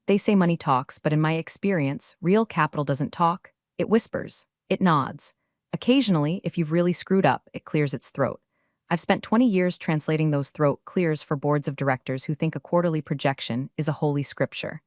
They say money talks, but in my experience, real capital doesn't talk. It whispers. It nods. Occasionally, if you've really screwed up, it clears its throat. I've spent 20 years translating those throat clears for boards of directors who think a quarterly projection is a holy scripture.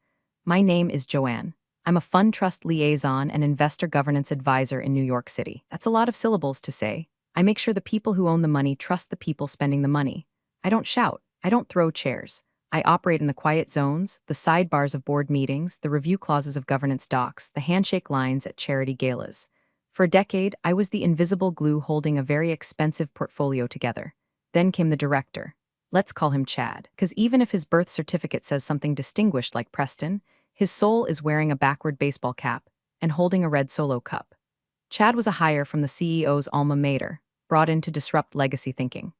My name is Joanne. I'm a fund trust liaison and investor governance advisor in New York City. That's a lot of syllables to say. I make sure the people who own the money trust the people spending the money. I don't shout. I don't throw chairs. I operate in the quiet zones, the sidebars of board meetings, the review clauses of governance docs, the handshake lines at charity galas. For a decade, I was the invisible glue holding a very expensive portfolio together. Then came the director. Let's call him Chad, because even if his birth certificate says something distinguished like Preston, his soul is wearing a backward baseball cap and holding a red Solo cup. Chad was a hire from the CEO's alma mater, brought in to disrupt legacy thinking.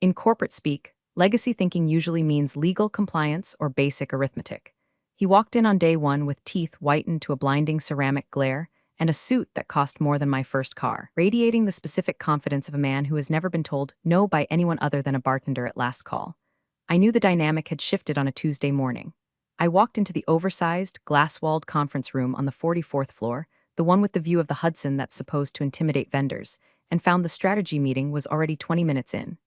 In corporate speak, legacy thinking usually means legal compliance or basic arithmetic. He walked in on day one with teeth whitened to a blinding ceramic glare and a suit that cost more than my first car, radiating the specific confidence of a man who has never been told no by anyone other than a bartender at last call. I knew the dynamic had shifted on a Tuesday morning. I walked into the oversized, glass-walled conference room on the 44th floor, the one with the view of the Hudson that's supposed to intimidate vendors, and found the strategy meeting was already 20 minutes in.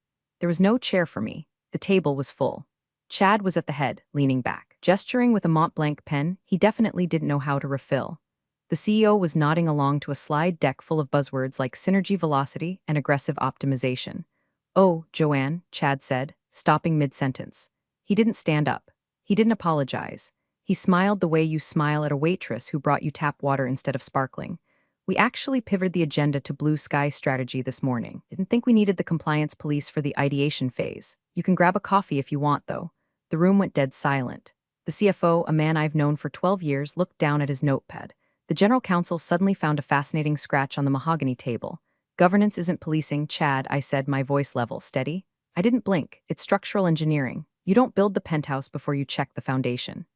There was no chair for me. The table was full. Chad was at the head, leaning back. Gesturing with a Mont Blanc pen, he definitely didn't know how to refill. The CEO was nodding along to a slide deck full of buzzwords like synergy velocity and aggressive optimization. "Oh, Joanne," Chad said, stopping mid-sentence. He didn't stand up. He didn't apologize. He smiled the way you smile at a waitress who brought you tap water instead of sparkling. "We actually pivoted the agenda to blue sky strategy this morning. Didn't think we needed the compliance police for the ideation phase. You can grab a coffee if you want, though." The room went dead silent. The CFO, a man I've known for 12 years, looked down at his notepad. The general counsel suddenly found a fascinating scratch on the mahogany table. "Governance isn't policing, Chad," I said, my voice level, steady. I didn't blink. "It's structural engineering. You don't build the penthouse before you check the foundation."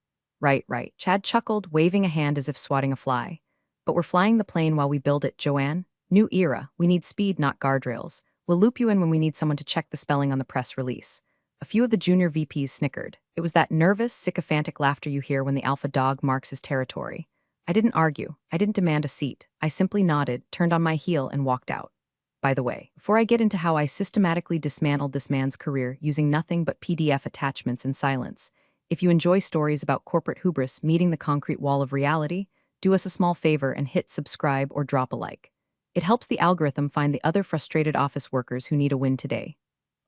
Right, right. Chad chuckled, waving a hand as if swatting a fly. "But we're flying the plane while we build it, Joanne. New era. We need speed, not guardrails. We'll loop you in when we need someone to check the spelling on the press release." A few of the junior VPs snickered. It was that nervous, sycophantic laughter you hear when the alpha dog marks his territory. I didn't argue. I didn't demand a seat. I simply nodded, turned on my heel, and walked out. By the way, before I get into how I systematically dismantled this man's career using nothing but PDF attachments and silence, if you enjoy stories about corporate hubris meeting the concrete wall of reality, do us a small favor and hit subscribe or drop a like. It helps the algorithm find the other frustrated office workers who need a win today.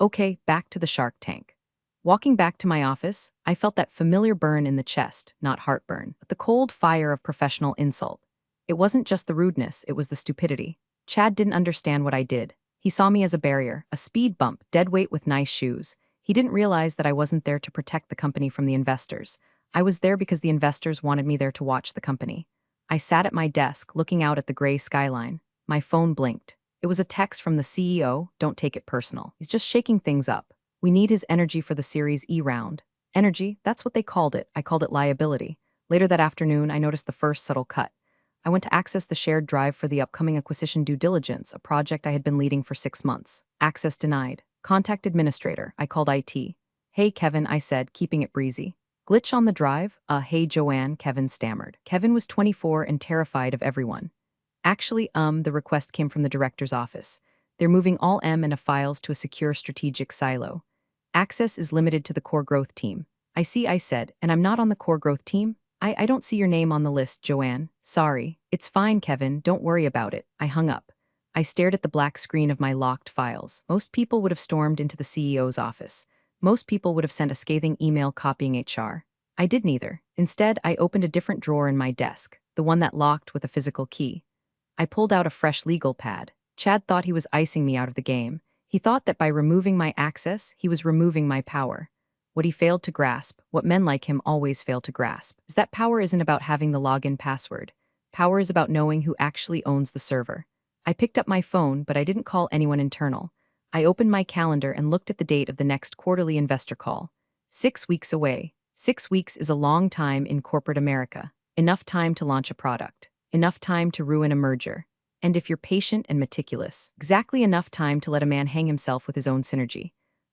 Okay, back to the Shark Tank. Walking back to my office, I felt that familiar burn in the chest, not heartburn, but the cold fire of professional insult. It wasn't just the rudeness, it was the stupidity. Chad didn't understand what I did. He saw me as a barrier, a speed bump, dead weight with nice shoes. He didn't realize that I wasn't there to protect the company from the investors. I was there because the investors wanted me there to watch the company. I sat at my desk, looking out at the gray skyline. My phone blinked. It was a text from the CEO. "Don't take it personal. He's just shaking things up. We need his energy for the Series E round." Energy, that's what they called it. I called it liability. Later that afternoon, I noticed the first subtle cut. I went to access the shared drive for the upcoming acquisition due diligence, a project I had been leading for 6 months. Access denied. Contact administrator. I called IT. "Hey, Kevin," I said, keeping it breezy. "Glitch on the drive?" Hey, Joanne," Kevin stammered. Kevin was 24 and terrified of everyone. "Actually, the request came from the director's office. They're moving all M&A files to a secure strategic silo. Access is limited to the core growth team." "I see," I said, "and I'm not on the core growth team?" I don't see your name on the list, Joanne. Sorry." "It's fine, Kevin, don't worry about it." I hung up. I stared at the black screen of my locked files. Most people would have stormed into the CEO's office. Most people would have sent a scathing email copying HR. I did neither. Instead, I opened a different drawer in my desk, the one that locked with a physical key. I pulled out a fresh legal pad. Chad thought he was icing me out of the game. He thought that by removing my access, he was removing my power. What he failed to grasp, what men like him always fail to grasp, is that power isn't about having the login password. Power is about knowing who actually owns the server. I picked up my phone, but I didn't call anyone internal. I opened my calendar and looked at the date of the next quarterly investor call. 6 weeks away. 6 weeks is a long time in corporate America. Enough time to launch a product. Enough time to ruin a merger. And if you're patient and meticulous, exactly enough time to let a man hang himself with his own synergy.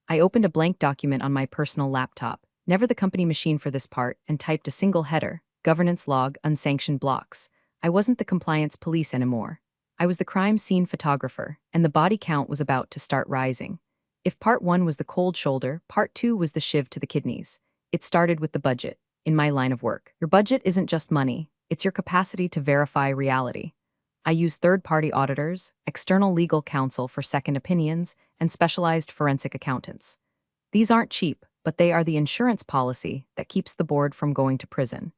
I opened a blank document on my personal laptop. Never the company machine for this part, and typed a single header, governance log, unsanctioned blocks. I wasn't the compliance police anymore. I was the crime scene photographer, and the body count was about to start rising. If part 1 was the cold shoulder, part 2 was the shiv to the kidneys. It started with the budget. In my line of work, your budget isn't just money, it's your capacity to verify reality. I use third-party auditors, external legal counsel for second opinions, and specialized forensic accountants. These aren't cheap, but they are the insurance policy that keeps the board from going to prison.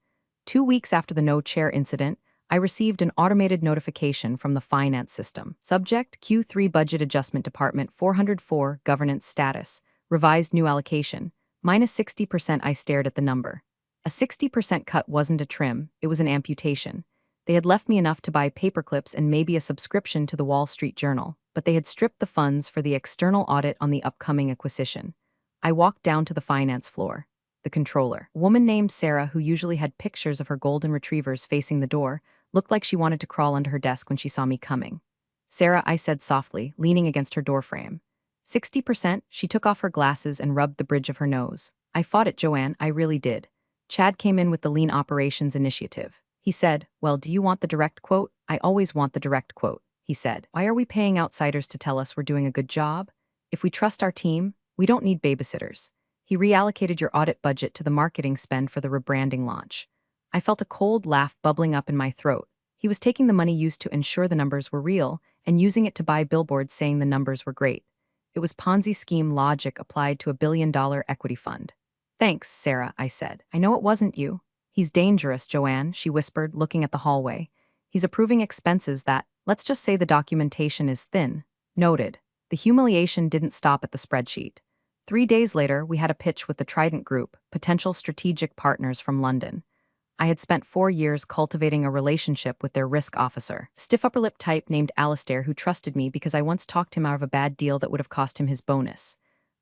2 weeks after the no-chair incident, I received an automated notification from the finance system. Subject, Q3 Budget Adjustment Department 404, Governance Status, Revised New Allocation, minus 60%. I stared at the number. A 60% cut wasn't a trim, it was an amputation. They had left me enough to buy paperclips and maybe a subscription to the Wall Street Journal, but they had stripped the funds for the external audit on the upcoming acquisition. I walked down to the finance floor. The controller, a woman named Sarah who usually had pictures of her golden retrievers facing the door, looked like she wanted to crawl under her desk when she saw me coming. Sarah, I said softly, leaning against her doorframe. 60%, she took off her glasses and rubbed the bridge of her nose. I fought it, Joanne, I really did. Chad came in with the Lean Operations Initiative. He said, well, do you want the direct quote? I always want the direct quote, he said. Why are we paying outsiders to tell us we're doing a good job? If we trust our team, we don't need babysitters. He reallocated your audit budget to the marketing spend for the rebranding launch. I felt a cold laugh bubbling up in my throat. He was taking the money used to ensure the numbers were real and using it to buy billboards saying the numbers were great. It was Ponzi scheme logic applied to a billion-dollar equity fund. Thanks, Sarah, I said. I know it wasn't you. He's dangerous, Joanne, she whispered, looking at the hallway. He's approving expenses that, let's just say the documentation is thin. Noted. The humiliation didn't stop at the spreadsheet. 3 days later, we had a pitch with the Trident Group, potential strategic partners from London. I had spent 4 years cultivating a relationship with their risk officer, a stiff upper lip type named Alistair who trusted me because I once talked him out of a bad deal that would have cost him his bonus.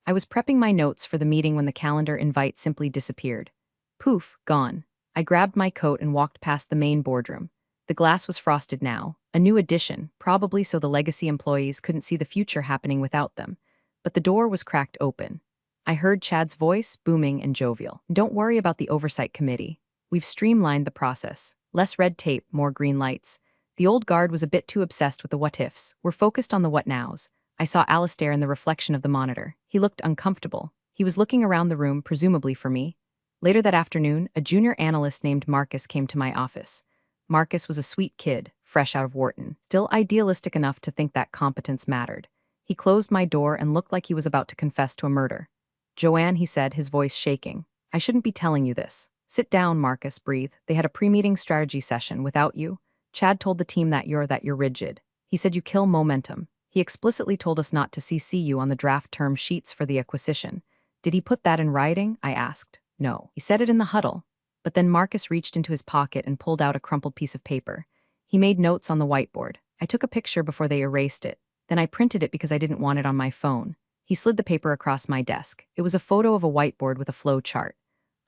I was prepping my notes for the meeting when the calendar invite simply disappeared. Poof, gone. I grabbed my coat and walked past the main boardroom. The glass was frosted now, a new addition, probably so the legacy employees couldn't see the future happening without them. But the door was cracked open. I heard Chad's voice, booming and jovial. Don't worry about the oversight committee. We've streamlined the process. Less red tape, more green lights. The old guard was a bit too obsessed with the what-ifs. We're focused on the what-nows. I saw Alistair in the reflection of the monitor. He looked uncomfortable. He was looking around the room, presumably for me. Later that afternoon, a junior analyst named Marcus came to my office. Marcus was a sweet kid, fresh out of Wharton, still idealistic enough to think that competence mattered. He closed my door and looked like he was about to confess to a murder. Joanne, he said, his voice shaking. I shouldn't be telling you this. Sit down, Marcus, breathe. They had a pre-meeting strategy session without you. Chad told the team that you're rigid. He said you kill momentum. He explicitly told us not to CC you on the draft term sheets for the acquisition. Did he put that in writing? I asked. No. He said it in the huddle. But then Marcus reached into his pocket and pulled out a crumpled piece of paper. He made notes on the whiteboard. I took a picture before they erased it. Then I printed it because I didn't want it on my phone. He slid the paper across my desk. It was a photo of a whiteboard with a flow chart.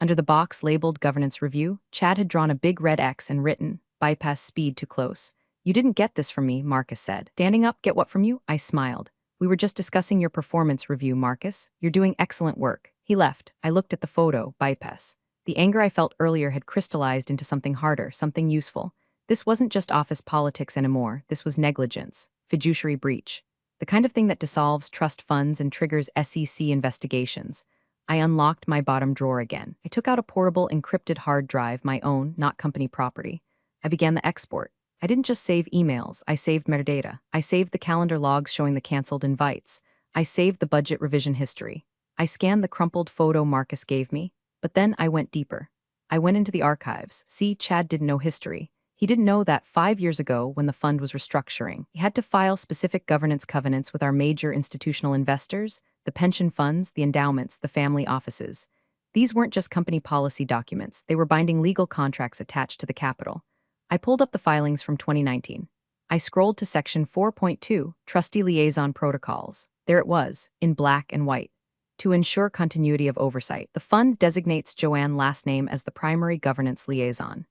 Under the box labeled Governance Review, Chad had drawn a big red X and written, bypass speed too close. You didn't get this from me, Marcus said. Standing up, get what from you? I smiled. We were just discussing your performance review, Marcus. You're doing excellent work. He left. I looked at the photo, bypass. The anger I felt earlier had crystallized into something harder, something useful. This wasn't just office politics anymore. This was negligence, fiduciary breach. The kind of thing that dissolves trust funds and triggers SEC investigations. I unlocked my bottom drawer again. I took out a portable encrypted hard drive, my own, not company property. I began the export. I didn't just save emails, I saved metadata. I saved the calendar logs showing the canceled invites. I saved the budget revision history. I scanned the crumpled photo Marcus gave me, but then I went deeper. I went into the archives. See, Chad didn't know history. He didn't know that 5 years ago, when the fund was restructuring, he had to file specific governance covenants with our major institutional investors, the pension funds, the endowments, the family offices. These weren't just company policy documents, they were binding legal contracts attached to the capital. I pulled up the filings from 2019. I scrolled to section 4.2, Trustee Liaison Protocols. There it was, in black and white. To ensure continuity of oversight, the fund designates Joanne last name as the primary governance liaison.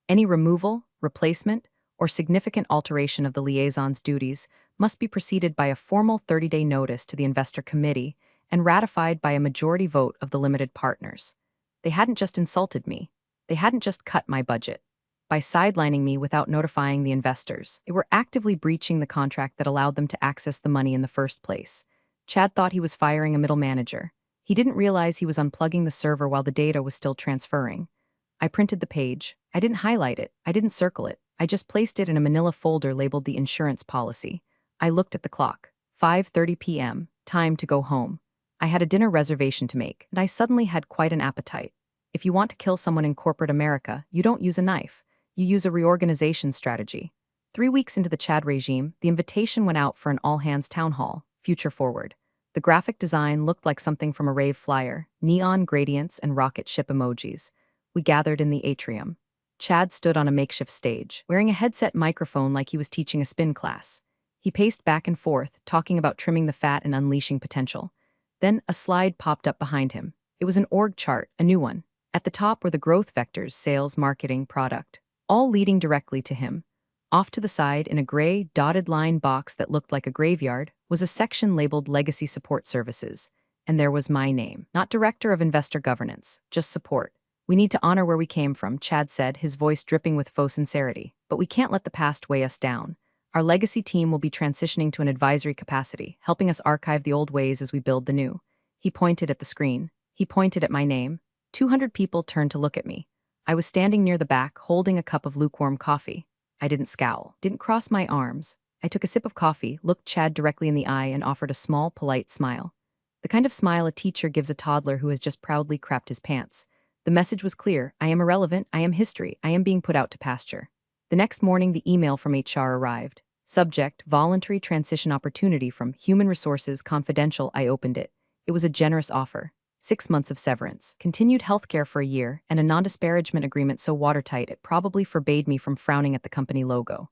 Any removal, replacement, or significant alteration of the liaison's duties must be preceded by a formal 30-day notice to the investor committee and ratified by a majority vote of the limited partners. They hadn't just insulted me. They hadn't just cut my budget. By sidelining me without notifying the investors, they were actively breaching the contract that allowed them to access the money in the first place. Chad thought he was firing a middle manager. He didn't realize he was unplugging the server while the data was still transferring. I printed the page. I didn't highlight it. I didn't circle it. I just placed it in a manila folder labeled the insurance policy. I looked at the clock. 5:30 p.m. Time to go home. I had a dinner reservation to make, and I suddenly had quite an appetite. If you want to kill someone in corporate America, you don't use a knife. You use a reorganization strategy. 3 weeks into the Chad regime, the invitation went out for an all-hands town hall, future forward. The graphic design looked like something from a rave flyer, neon gradients and rocket ship emojis. We gathered in the atrium. Chad stood on a makeshift stage, wearing a headset microphone like he was teaching a spin class. He paced back and forth, talking about trimming the fat and unleashing potential. Then a slide popped up behind him. It was an org chart, a new one. At the top were the growth vectors: sales, marketing, product, all leading directly to him. Off to the side, in a gray, dotted line box that looked like a graveyard, was a section labeled Legacy Support Services. And there was my name. Not Director of Investor Governance, just support. We need to honor where we came from, Chad said, his voice dripping with faux sincerity. But we can't let the past weigh us down. Our legacy team will be transitioning to an advisory capacity, helping us archive the old ways as we build the new. He pointed at the screen. He pointed at my name. 200 people turned to look at me. I was standing near the back, holding a cup of lukewarm coffee. I didn't scowl, didn't cross my arms. I took a sip of coffee, looked Chad directly in the eye, and offered a small, polite smile. The kind of smile a teacher gives a toddler who has just proudly crapped his pants. The message was clear: I am irrelevant, I am history, I am being put out to pasture. The next morning, the email from HR arrived. Subject: voluntary transition opportunity from Human Resources Confidential. I opened it. It was a generous offer. 6 months of severance, continued healthcare for a year, and a non-disparagement agreement so watertight it probably forbade me from frowning at the company logo.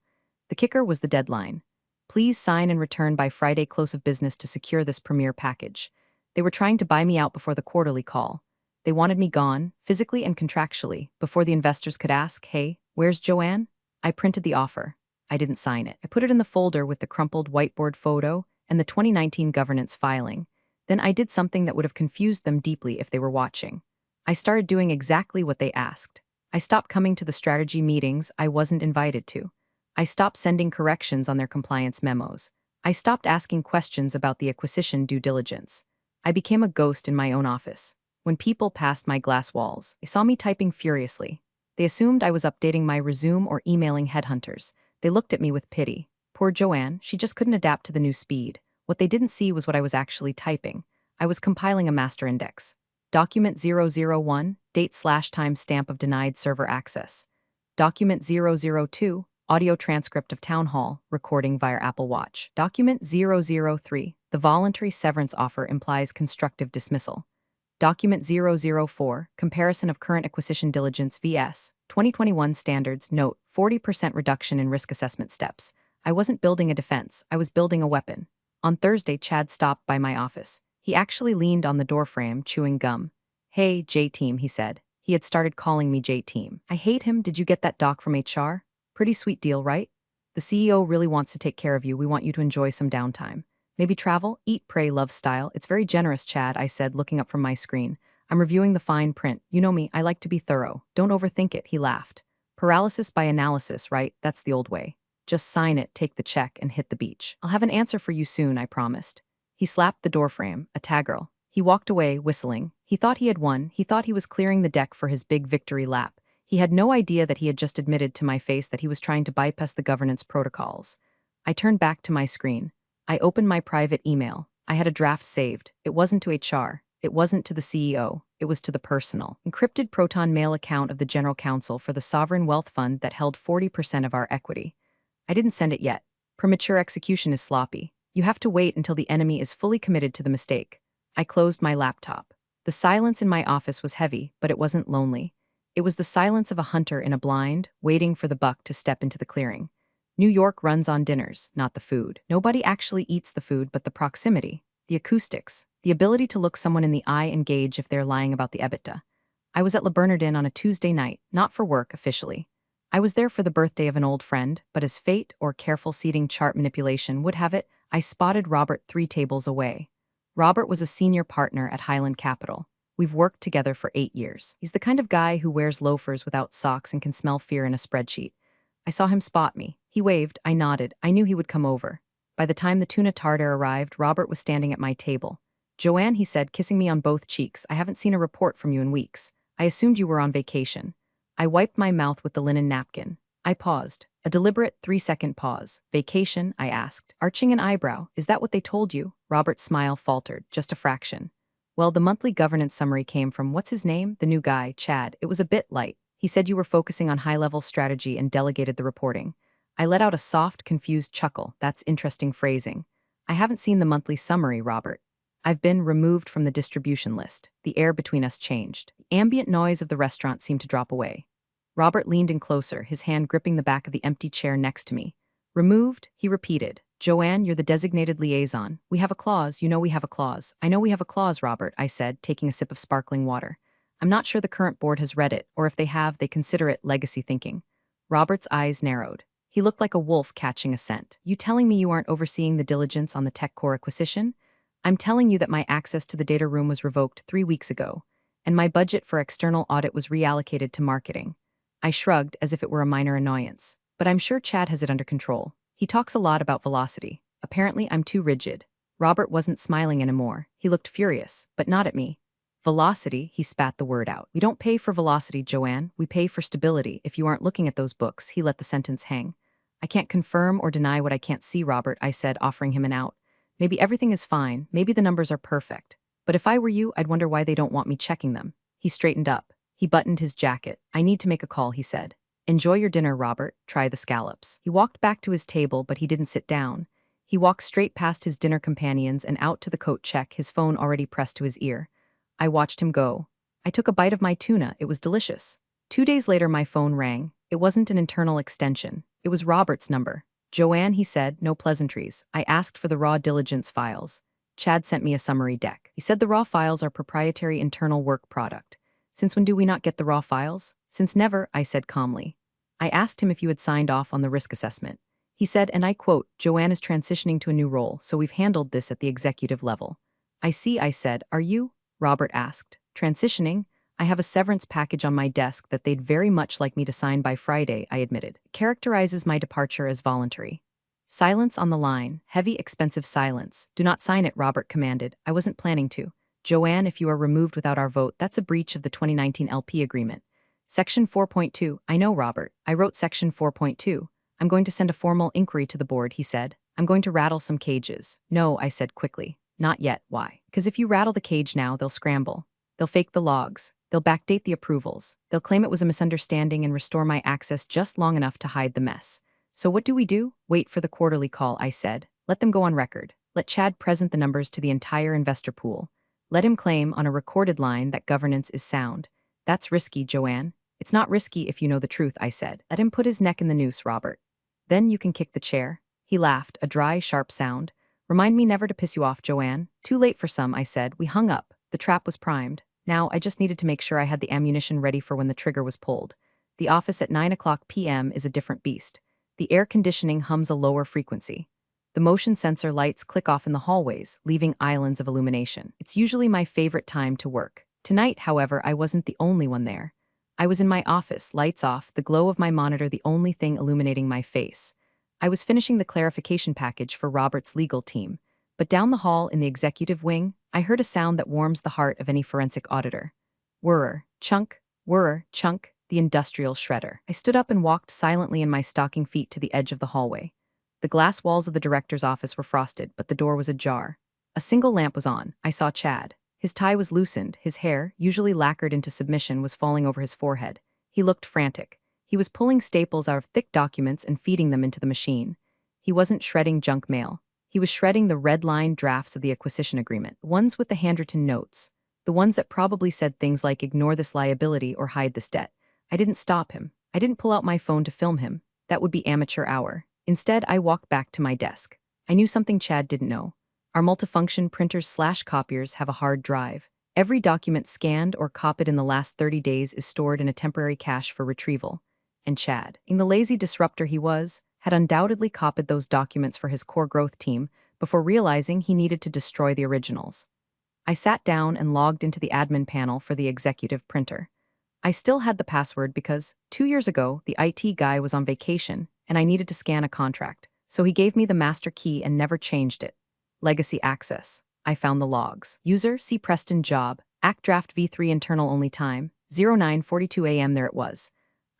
The kicker was the deadline. Please sign and return by Friday close of business to secure this premier package. They were trying to buy me out before the quarterly call. They wanted me gone, physically and contractually, before the investors could ask, "Hey, where's Joanne?" I printed the offer. I didn't sign it. I put it in the folder with the crumpled whiteboard photo and the 2019 governance filing. Then I did something that would have confused them deeply if they were watching. I started doing exactly what they asked. I stopped coming to the strategy meetings I wasn't invited to. I stopped sending corrections on their compliance memos. I stopped asking questions about the acquisition due diligence. I became a ghost in my own office. When people passed my glass walls, they saw me typing furiously. They assumed I was updating my resume or emailing headhunters. They looked at me with pity. Poor Joanne, she just couldn't adapt to the new speed. What they didn't see was what I was actually typing. I was compiling a master index. Document 001, date/time stamp of denied server access. Document 002, audio transcript of town hall, recording via Apple Watch. Document 003, the voluntary severance offer implies constructive dismissal. Document 004, comparison of current acquisition diligence vs. 2021 standards, note, 40% reduction in risk assessment steps. I wasn't building a defense, I was building a weapon. On Thursday, Chad stopped by my office. He actually leaned on the doorframe, chewing gum. "Hey, J-Team," he said. He had started calling me J-Team. "I hate him. Did you get that doc from HR? Pretty sweet deal, right? The CEO really wants to take care of you. We want you to enjoy some downtime. Maybe travel, eat, pray, love style. It's very generous, Chad," I said, looking up from my screen. "I'm reviewing the fine print. You know me, I like to be thorough. Don't overthink it," he laughed. "Paralysis by analysis, right? That's the old way. Just sign it, take the check, and hit the beach. I'll have an answer for you soon, I promised." He slapped the doorframe, a taggerl. He walked away, whistling. He thought he had won. He thought he was clearing the deck for his big victory lap. He had no idea that he had just admitted to my face that he was trying to bypass the governance protocols. I turned back to my screen. I opened my private email. I had a draft saved. It wasn't to HR. It wasn't to the CEO. It was to the personal, encrypted Proton mail account of the General Counsel for the Sovereign Wealth Fund that held 40% of our equity. I didn't send it yet. Premature execution is sloppy. You have to wait until the enemy is fully committed to the mistake. I closed my laptop. The silence in my office was heavy, but it wasn't lonely. It was the silence of a hunter in a blind, waiting for the buck to step into the clearing. New York runs on dinners, not the food. Nobody actually eats the food, but the proximity, the acoustics, the ability to look someone in the eye and gauge if they're lying about the EBITDA. I was at Le Bernardin on a Tuesday night, not for work officially. I was there for the birthday of an old friend, but as fate or careful seating chart manipulation would have it, I spotted Robert 3 tables away. Robert was a senior partner at Highland Capital. We've worked together for 8 years. He's the kind of guy who wears loafers without socks and can smell fear in a spreadsheet. I saw him spot me. He waved, I nodded, I knew he would come over. By the time the tuna tartare arrived, Robert was standing at my table. Joanne, he said, kissing me on both cheeks, I haven't seen a report from you in weeks. I assumed you were on vacation. I wiped my mouth with the linen napkin. I paused. A deliberate 3-second pause. Vacation, I asked, arching an eyebrow. Is that what they told you? Robert's smile faltered, just a fraction. Well, the monthly governance summary came from, what's his name? The new guy, Chad. It was a bit light. He said you were focusing on high-level strategy and delegated the reporting. I let out a soft, confused chuckle. That's interesting phrasing. I haven't seen the monthly summary, Robert. I've been removed from the distribution list. The air between us changed. The ambient noise of the restaurant seemed to drop away. Robert leaned in closer, his hand gripping the back of the empty chair next to me. Removed? He repeated. Joanne, you're the designated liaison. We have a clause, you know we have a clause. I know we have a clause, Robert, I said, taking a sip of sparkling water. I'm not sure the current board has read it, or if they have, they consider it legacy thinking. Robert's eyes narrowed. He looked like a wolf catching a scent. You telling me you aren't overseeing the diligence on the tech core acquisition? I'm telling you that my access to the data room was revoked 3 weeks ago, and my budget for external audit was reallocated to marketing. I shrugged as if it were a minor annoyance. But I'm sure Chad has it under control. He talks a lot about velocity. Apparently, I'm too rigid. Robert wasn't smiling anymore. He looked furious, but not at me. Velocity, he spat the word out. We don't pay for velocity, Joanne. We pay for stability. If you aren't looking at those books, he let the sentence hang. I can't confirm or deny what I can't see, Robert, I said, offering him an out. Maybe everything is fine. Maybe the numbers are perfect. But if I were you, I'd wonder why they don't want me checking them. He straightened up. He buttoned his jacket. I need to make a call, he said. Enjoy your dinner, Robert. Try the scallops. He walked back to his table, but he didn't sit down. He walked straight past his dinner companions and out to the coat check, his phone already pressed to his ear. I watched him go. I took a bite of my tuna. It was delicious. 2 days later, my phone rang. It wasn't an internal extension. It was Robert's number. Joanne, he said, no pleasantries. I asked for the raw diligence files. Chad sent me a summary deck. He said the raw files are proprietary internal work product. Since when do we not get the raw files? Since never, I said calmly. I asked him if you had signed off on the risk assessment. He said, and I quote, Joanne is transitioning to a new role, so we've handled this at the executive level. I see, I said. Are you? Robert asked. Transitioning? I have a severance package on my desk that they'd very much like me to sign by Friday, I admitted. It characterizes my departure as voluntary. Silence on the line. Heavy, expensive silence. Do not sign it, Robert commanded. I wasn't planning to. Joanne, if you are removed without our vote, that's a breach of the 2019 LP agreement. Section 4.2. I know, Robert. I wrote Section 4.2. I'm going to send a formal inquiry to the board, he said. I'm going to rattle some cages. No, I said quickly. Not yet. Why? Because if you rattle the cage now, they'll scramble. They'll fake the logs. They'll backdate the approvals. They'll claim it was a misunderstanding and restore my access just long enough to hide the mess. So what do? Wait for the quarterly call, I said. Let them go on record. Let Chad present the numbers to the entire investor pool. Let him claim on a recorded line that governance is sound. That's risky, Joanne. It's not risky if you know the truth, I said. Let him put his neck in the noose, Robert. Then you can kick the chair. He laughed, a dry, sharp sound. Remind me never to piss you off, Joanne. Too late for some, I said. We hung up. The trap was primed. Now, I just needed to make sure I had the ammunition ready for when the trigger was pulled. The office at 9 p.m. is a different beast. The air conditioning hums a lower frequency. The motion sensor lights click off in the hallways, leaving islands of illumination. It's usually my favorite time to work. Tonight, however, I wasn't the only one there. I was in my office, lights off, the glow of my monitor the only thing illuminating my face. I was finishing the clarification package for Robert's legal team, but down the hall in the executive wing, I heard a sound that warms the heart of any forensic auditor. Whirr, chunk, the industrial shredder. I stood up and walked silently in my stocking feet to the edge of the hallway. The glass walls of the director's office were frosted, but the door was ajar. A single lamp was on. I saw Chad. His tie was loosened, his hair, usually lacquered into submission, was falling over his forehead. He looked frantic. He was pulling staples out of thick documents and feeding them into the machine. He wasn't shredding junk mail. He was shredding the red-line drafts of the acquisition agreement, the ones with the handwritten notes, the ones that probably said things like ignore this liability or hide this debt. I didn't stop him. I didn't pull out my phone to film him. That would be amateur hour. Instead, I walked back to my desk. I knew something Chad didn't know. Our multifunction printers/copiers have a hard drive. Every document scanned or copied in the last 30 days is stored in a temporary cache for retrieval. And Chad, in the lazy disruptor he was, had undoubtedly copied those documents for his core growth team before realizing he needed to destroy the originals. I sat down and logged into the admin panel for the executive printer. I still had the password because 2 years ago, the IT guy was on vacation and I needed to scan a contract, so he gave me the master key and never changed it. Legacy access. I found the logs. User C. Preston job. Act draft V3 internal only time. 09:42 a.m. There it was.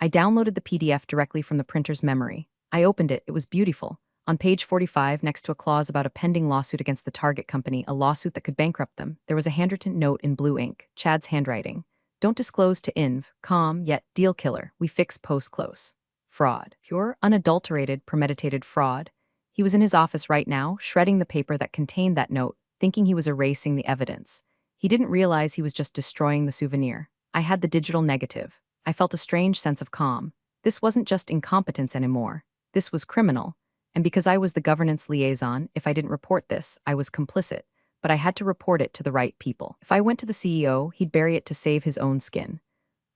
I downloaded the PDF directly from the printer's memory. I opened it. It was beautiful. On page 45, next to a clause about a pending lawsuit against the target company, a lawsuit that could bankrupt them, there was a handwritten note in blue ink, Chad's handwriting. Don't disclose to Inv, calm, yet deal killer. We fix post-close. Fraud. Pure, unadulterated, premeditated fraud. He was in his office right now, shredding the paper that contained that note, thinking he was erasing the evidence. He didn't realize he was just destroying the souvenir. I had the digital negative. I felt a strange sense of calm. This wasn't just incompetence anymore. This was criminal. And because I was the governance liaison, if I didn't report this, I was complicit. But I had to report it to the right people. If I went to the CEO, he'd bury it to save his own skin.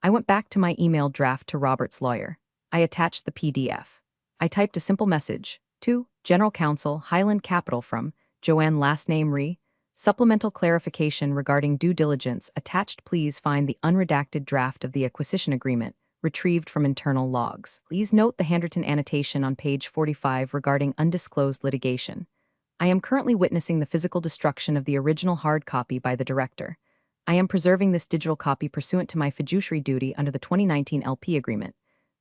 I went back to my email draft to Robert's lawyer. I attached the PDF. I typed a simple message to General Counsel, Highland Capital from Joanne last name Ree. Supplemental clarification regarding due diligence attached. Please find the unredacted draft of the acquisition agreement retrieved from internal logs. Please note the handwritten annotation on page 45 regarding undisclosed litigation. I am currently witnessing the physical destruction of the original hard copy by the director. I am preserving this digital copy pursuant to my fiduciary duty under the 2019 LP agreement.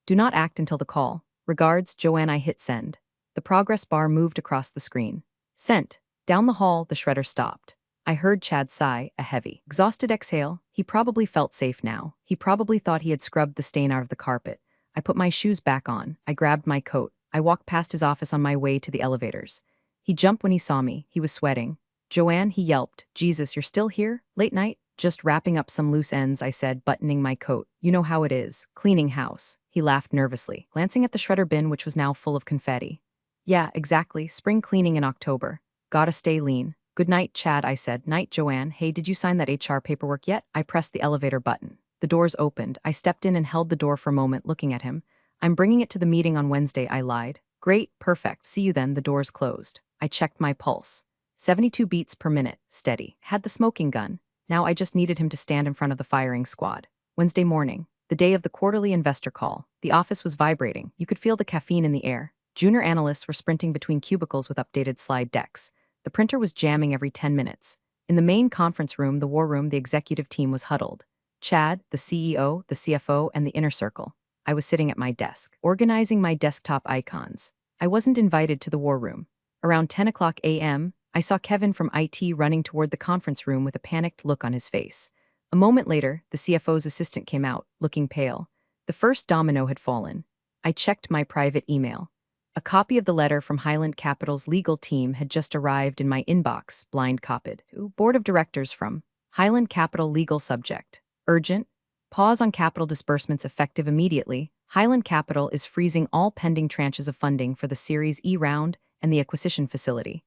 Do not act until the call. Regards, Joanne. I hit send. The progress bar moved across the screen. Sent. Down the hall, the shredder stopped. I heard Chad sigh, a heavy, exhausted exhale. He probably felt safe now. He probably thought he had scrubbed the stain out of the carpet. I put my shoes back on. I grabbed my coat. I walked past his office on my way to the elevators. He jumped when he saw me. He was sweating. Joanne, he yelped. Jesus, you're still here? Late night? Just wrapping up some loose ends, I said, buttoning my coat. You know how it is. Cleaning house. He laughed nervously, glancing at the shredder bin which was now full of confetti. Yeah, exactly. Spring cleaning in October. Gotta stay lean. Good night, Chad, I said. Night, Joanne. Hey, did you sign that HR paperwork yet? I pressed the elevator button. The doors opened. I stepped in and held the door for a moment, looking at him. I'm bringing it to the meeting on Wednesday, I lied. Great, perfect. See you then. The doors closed. I checked my pulse. 72 beats per minute. Steady. Had the smoking gun. Now I just needed him to stand in front of the firing squad. Wednesday morning. The day of the quarterly investor call. The office was vibrating. You could feel the caffeine in the air. Junior analysts were sprinting between cubicles with updated slide decks. The printer was jamming every 10 minutes. In the main conference room, the war room, the executive team was huddled. Chad, the CEO, the CFO, and the inner circle. I was sitting at my desk, organizing my desktop icons. I wasn't invited to the war room. Around 10 o'clock a.m., I saw Kevin from IT running toward the conference room with a panicked look on his face. A moment later, the CFO's assistant came out, looking pale. The first domino had fallen. I checked my private email. A copy of the letter from Highland Capital's legal team had just arrived in my inbox, blind copied. Board of Directors from Highland Capital legal subject. Urgent. Pause on capital disbursements effective immediately. Highland Capital is freezing all pending tranches of funding for the Series E round and the acquisition facility.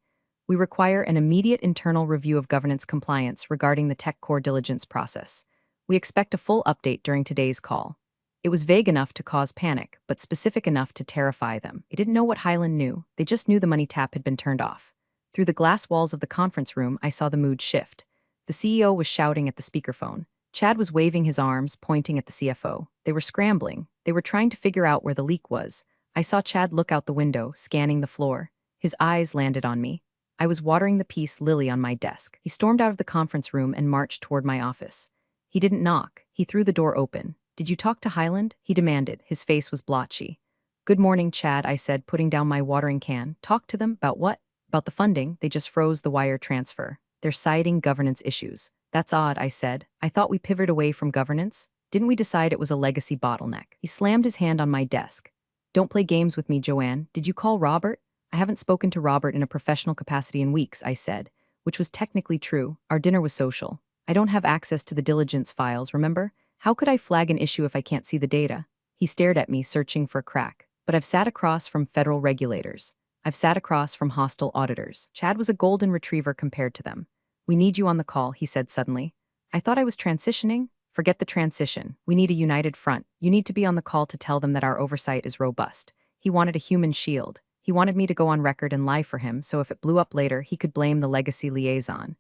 We require an immediate internal review of governance compliance regarding the tech core diligence process. We expect a full update during today's call. It was vague enough to cause panic, but specific enough to terrify them. They didn't know what Highland knew. They just knew the money tap had been turned off. Through the glass walls of the conference room, I saw the mood shift. The CEO was shouting at the speakerphone. Chad was waving his arms, pointing at the CFO. They were scrambling. They were trying to figure out where the leak was. I saw Chad look out the window, scanning the floor. His eyes landed on me. I was watering the piece lily on my desk. He stormed out of the conference room and marched toward my office. He didn't knock. He threw the door open. Did you talk to Highland? He demanded. His face was blotchy. Good morning, Chad, I said, putting down my watering can. Talk to them? About what? About the funding. They just froze the wire transfer. They're citing governance issues. That's odd, I said. I thought we pivoted away from governance. Didn't we decide it was a legacy bottleneck? He slammed his hand on my desk. Don't play games with me, Joanne. Did you call Robert? I haven't spoken to Robert in a professional capacity in weeks, I said, which was technically true. Our dinner was social. I don't have access to the diligence files, remember? How could I flag an issue if I can't see the data? He stared at me, searching for a crack. But I've sat across from federal regulators. I've sat across from hostile auditors. Chad was a golden retriever compared to them. We need you on the call, he said suddenly. I thought I was transitioning. Forget the transition. We need a united front. You need to be on the call to tell them that our oversight is robust. He wanted a human shield. He wanted me to go on record and lie for him, so if it blew up later, he could blame the legacy liaison.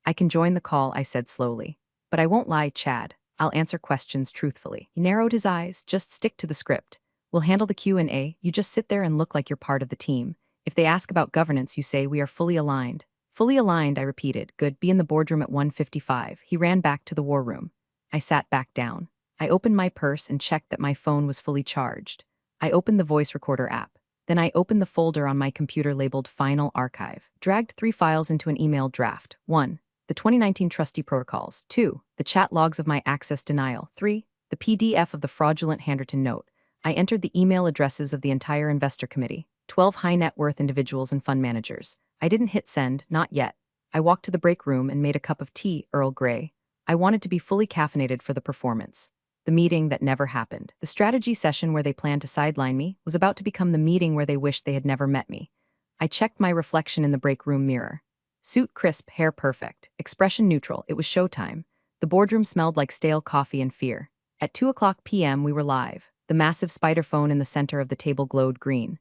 I can join the call, I said slowly. But I won't lie, Chad. I'll answer questions truthfully. He narrowed his eyes. Just stick to the script. We'll handle the Q&A. You just sit there and look like you're part of the team. If they ask about governance, you say we are fully aligned. Fully aligned, I repeated. Good. Be in the boardroom at 1:55. He ran back to the war room. I sat back down. I opened my purse and checked that my phone was fully charged. I opened the voice recorder app. Then I opened the folder on my computer labeled Final Archive. Dragged 3 files into an email draft. 1. The 2019 Trustee Protocols. 2. The chat logs of my access denial. 3. The PDF of the fraudulent handwritten note. I entered the email addresses of the entire investor committee. 12 high net worth individuals and fund managers. I didn't hit send, not yet. I walked to the break room and made a cup of tea, Earl Grey. I wanted to be fully caffeinated for the performance. The meeting that never happened. The strategy session where they planned to sideline me was about to become the meeting where they wished they had never met me. I checked my reflection in the break room mirror. Suit crisp, hair perfect, expression neutral. It was showtime. The boardroom smelled like stale coffee and fear. At 2:00 p.m. we were live. The massive spider phone in the center of the table glowed green.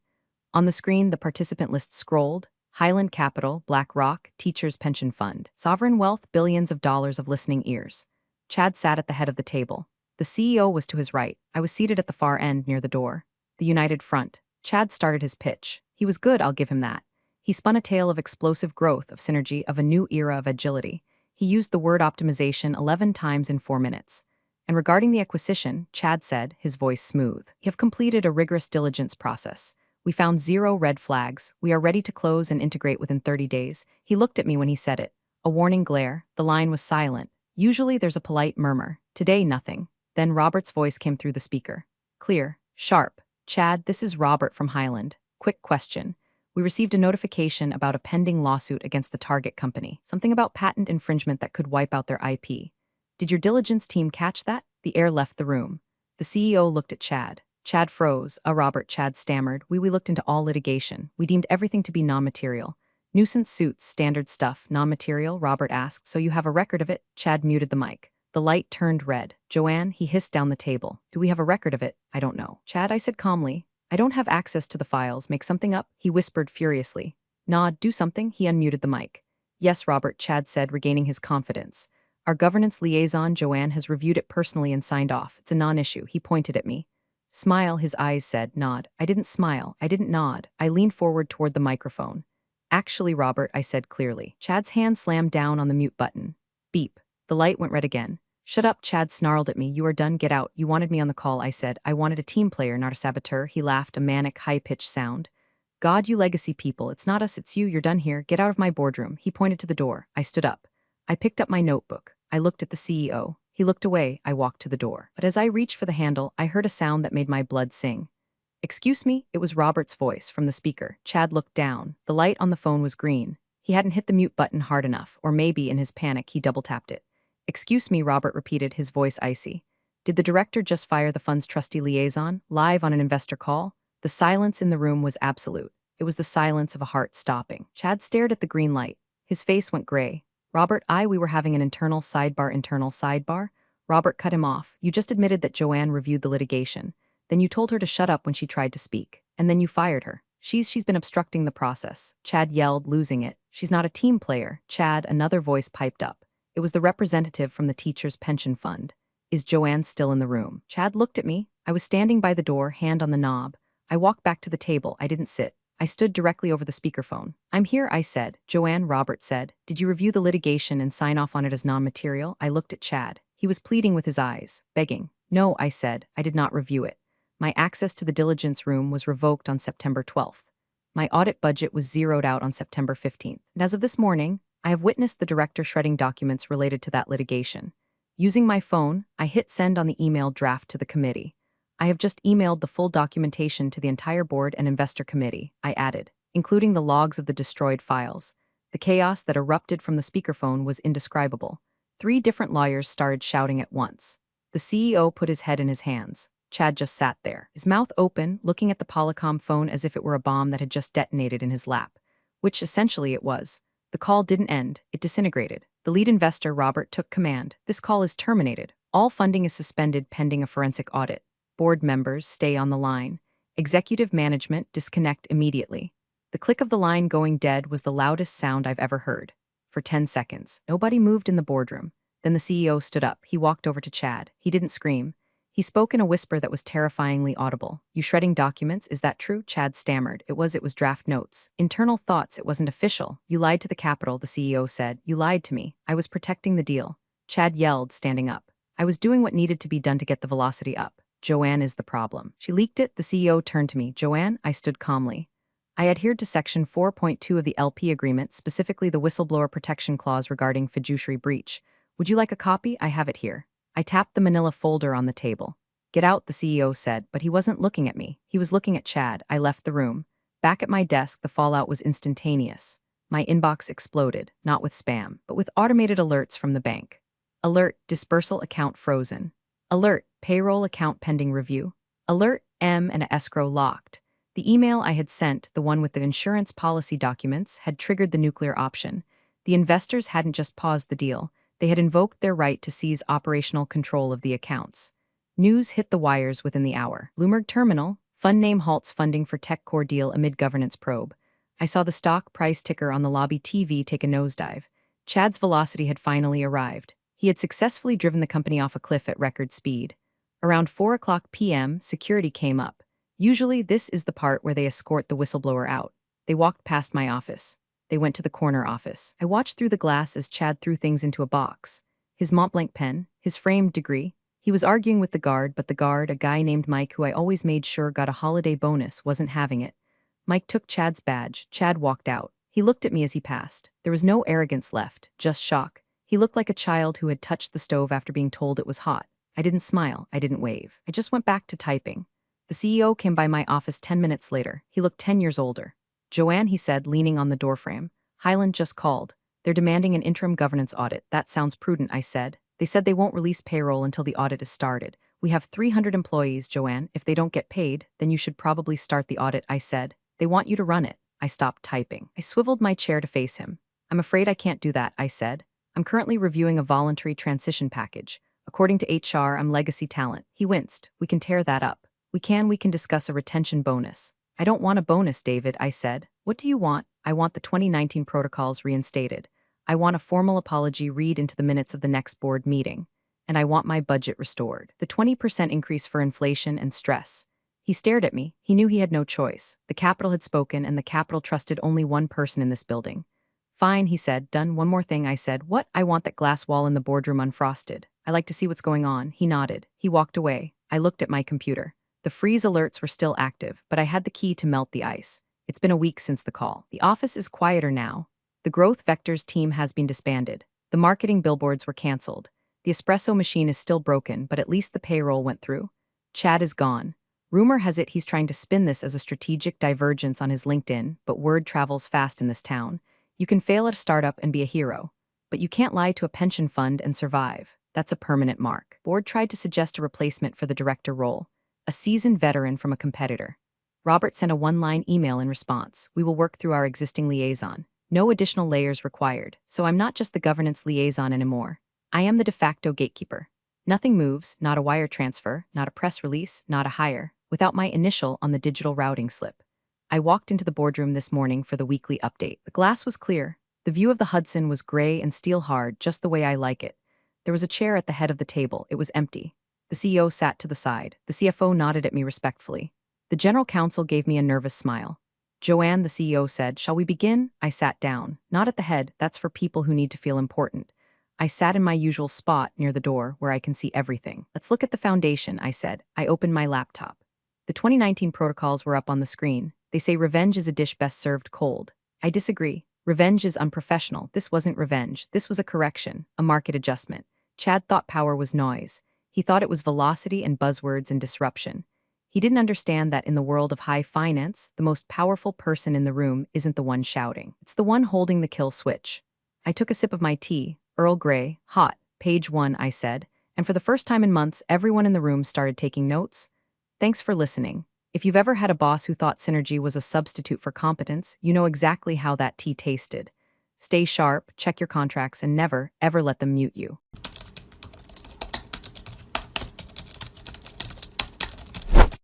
On the screen, the participant list scrolled. Highland Capital, BlackRock, Teachers Pension Fund, Sovereign Wealth, billions of dollars of listening ears. Chad sat at the head of the table. The CEO was to his right. I was seated at the far end near the door. The United Front. Chad started his pitch. He was good, I'll give him that. He spun a tale of explosive growth, of synergy, of a new era of agility. He used the word optimization 11 times in 4 minutes. And regarding the acquisition, Chad said, his voice smooth, "We have completed a rigorous diligence process. We found 0 red flags. We are ready to close and integrate within 30 days. He looked at me when he said it. A warning glare. The line was silent. Usually there's a polite murmur. Today, nothing. Then Robert's voice came through the speaker. Clear. Sharp. Chad, this is Robert from Highland. Quick question. We received a notification about a pending lawsuit against the target company. Something about patent infringement that could wipe out their IP. Did your diligence team catch that?" The air left the room. The CEO looked at Chad. Chad froze. Robert, Chad stammered. We looked into all litigation. We deemed everything to be non-material. Nuisance suits, standard stuff, non-material, Robert asked. So you have a record of it? Chad muted the mic. The light turned red. Joanne, he hissed down the table. Do we have a record of it? I don't know. Chad, I said calmly. I don't have access to the files. Make something up? He whispered furiously. Nod, do something? He unmuted the mic. Yes, Robert, Chad said, regaining his confidence. Our governance liaison, Joanne, has reviewed it personally and signed off. It's a non-issue. He pointed at me. Smile, his eyes said. Nod. I didn't smile. I didn't nod. I leaned forward toward the microphone. Actually, Robert, I said clearly. Chad's hand slammed down on the mute button. Beep. The light went red again. Shut up, Chad snarled at me. You are done, get out. You wanted me on the call, I said. I wanted a team player, not a saboteur. He laughed, a manic, high-pitched sound. God, you legacy people. It's not us, it's you. You're done here. Get out of my boardroom. He pointed to the door. I stood up. I picked up my notebook. I looked at the CEO. He looked away. I walked to the door. But as I reached for the handle, I heard a sound that made my blood sing. Excuse me? It was Robert's voice from the speaker. Chad looked down. The light on the phone was green. He hadn't hit the mute button hard enough, or maybe, in his panic, he double-tapped it. Excuse me, Robert repeated, his voice icy. Did the director just fire the fund's trustee liaison, live on an investor call? The silence in the room was absolute. It was the silence of a heart stopping. Chad stared at the green light. His face went gray. Robert, we were having an internal sidebar. Robert cut him off. You just admitted that Joanne reviewed the litigation. Then you told her to shut up when she tried to speak. And then you fired her. She's been obstructing the process. Chad yelled, losing it. She's not a team player. Chad, another voice piped up. It was the representative from the Teachers Pension Fund. Is Joanne still in the room? Chad looked at me. I was standing by the door, hand on the knob. I walked back to the table. I didn't sit. I stood directly over the speakerphone. I'm here, I said. Joanne, Robert said. Did you review the litigation and sign off on it as non-material? I looked at Chad. He was pleading with his eyes, begging. No, I said. I did not review it. My access to the diligence room was revoked on September 12th. My audit budget was zeroed out on September 15th. And as of this morning, I have witnessed the director shredding documents related to that litigation. Using my phone, I hit send on the email draft to the committee. I have just emailed the full documentation to the entire board and investor committee, I added, including the logs of the destroyed files. The chaos that erupted from the speakerphone was indescribable. 3 different lawyers started shouting at once. The CEO put his head in his hands. Chad just sat there, his mouth open, looking at the Polycom phone as if it were a bomb that had just detonated in his lap, which essentially it was. The call didn't end, it disintegrated. The lead investor, Robert, took command. This call is terminated. All funding is suspended pending a forensic audit. Board members, stay on the line. Executive management, disconnect immediately. The click of the line going dead was the loudest sound I've ever heard. for 10 seconds. Nobody moved in the boardroom. Then the CEO stood up. He walked over to Chad. He didn't scream. He spoke in a whisper that was terrifyingly audible. "You shredding documents, is that true?" Chad stammered. It was draft notes. Internal thoughts, it wasn't official. "You lied to the Capitol," the CEO said. "You lied to me. I was protecting the deal." Chad yelled, standing up. "I was doing what needed to be done to get the velocity up. Joanne is the problem. She leaked it." The CEO turned to me. "Joanne?" I stood calmly. "I adhered to Section 4.2 of the LP agreement, specifically the whistleblower protection clause regarding fiduciary breach. Would you like a copy? I have it here." I tapped the manila folder on the table. "Get out," the CEO said, but he wasn't looking at me. He was looking at Chad. I left the room. Back at my desk, the fallout was instantaneous. My inbox exploded, not with spam, but with automated alerts from the bank. Alert, dispersal account frozen. Alert, payroll account pending review. Alert, M and a escrow locked. The email I had sent, the one with the insurance policy documents, had triggered the nuclear option. The investors hadn't just paused the deal. They had invoked their right to seize operational control of the accounts. News hit the wires within the hour. Bloomberg Terminal, fund name halts funding for tech core deal amid governance probe. I saw the stock price ticker on the lobby TV take a nosedive. Chad's velocity had finally arrived. He had successfully driven the company off a cliff at record speed. Around 4 p.m., security came up. Usually, this is the part where they escort the whistleblower out. They walked past my office. They went to the corner office. I watched through the glass as Chad threw things into a box. His Montblanc pen, his framed degree. He was arguing with the guard, but the guard, a guy named Mike who I always made sure got a holiday bonus, wasn't having it. Mike took Chad's badge. Chad walked out. He looked at me as he passed. There was no arrogance left, just shock. He looked like a child who had touched the stove after being told it was hot. I didn't smile. I didn't wave. I just went back to typing. The CEO came by my office 10 minutes later. He looked 10 years older. "Joanne," he said, leaning on the doorframe. "Highland just called. They're demanding an interim governance audit." "That sounds prudent," I said. "They said they won't release payroll until the audit is started. We have 300 employees, Joanne. If they don't get paid, then you should probably start the audit," I said. "They want you to run it." I stopped typing. I swiveled my chair to face him. "I'm afraid I can't do that," I said. "I'm currently reviewing a voluntary transition package. According to HR, I'm legacy talent." He winced. "We can tear that up. We can discuss a retention bonus." "I don't want a bonus, David," I said. "What do you want?" "I want the 2019 protocols reinstated. I want a formal apology read into the minutes of the next board meeting. And I want my budget restored. The 20% increase for inflation and stress." He stared at me. He knew he had no choice. The Capitol had spoken, and the Capitol trusted only one person in this building. "Fine," he said. "Done. One more thing," I said. "What?" "I want that glass wall in the boardroom unfrosted. I like to see what's going on." He nodded. He walked away. I looked at my computer. The freeze alerts were still active, but I had the key to melt the ice. It's been a week since the call. The office is quieter now. The Growth Vectors team has been disbanded. The marketing billboards were canceled. The espresso machine is still broken, but at least the payroll went through. Chad is gone. Rumor has it he's trying to spin this as a strategic divergence on his LinkedIn, but word travels fast in this town. You can fail at a startup and be a hero, but you can't lie to a pension fund and survive. That's a permanent mark. Board tried to suggest a replacement for the director role. A seasoned veteran from a competitor. Robert sent a one-line email in response. "We will work through our existing liaison. No additional layers required." So I'm not just the governance liaison anymore. I am the de facto gatekeeper. Nothing moves, not a wire transfer, not a press release, not a hire, without my initial on the digital routing slip. I walked into the boardroom this morning for the weekly update. The glass was clear. The view of the Hudson was gray and steel hard, just the way I like it. There was a chair at the head of the table. It was empty. The CEO sat to the side. The CFO nodded at me respectfully. The general counsel gave me a nervous smile. "Joanne," the CEO said, "shall we begin?" I sat down. Not at the head, that's for people who need to feel important. I sat in my usual spot near the door where I can see everything. "Let's look at the foundation," I said. I opened my laptop. The 2019 protocols were up on the screen. They say revenge is a dish best served cold. I disagree. Revenge is unprofessional. This wasn't revenge. This was a correction, a market adjustment. Chad thought power was noise. He thought it was velocity and buzzwords and disruption. He didn't understand that in the world of high finance, the most powerful person in the room isn't the one shouting. It's the one holding the kill switch. I took a sip of my tea, Earl Grey, hot. "Page 1, I said, and for the first time in months, everyone in the room started taking notes. Thanks for listening. If you've ever had a boss who thought synergy was a substitute for competence, you know exactly how that tea tasted. Stay sharp, check your contracts, and never, ever let them mute you.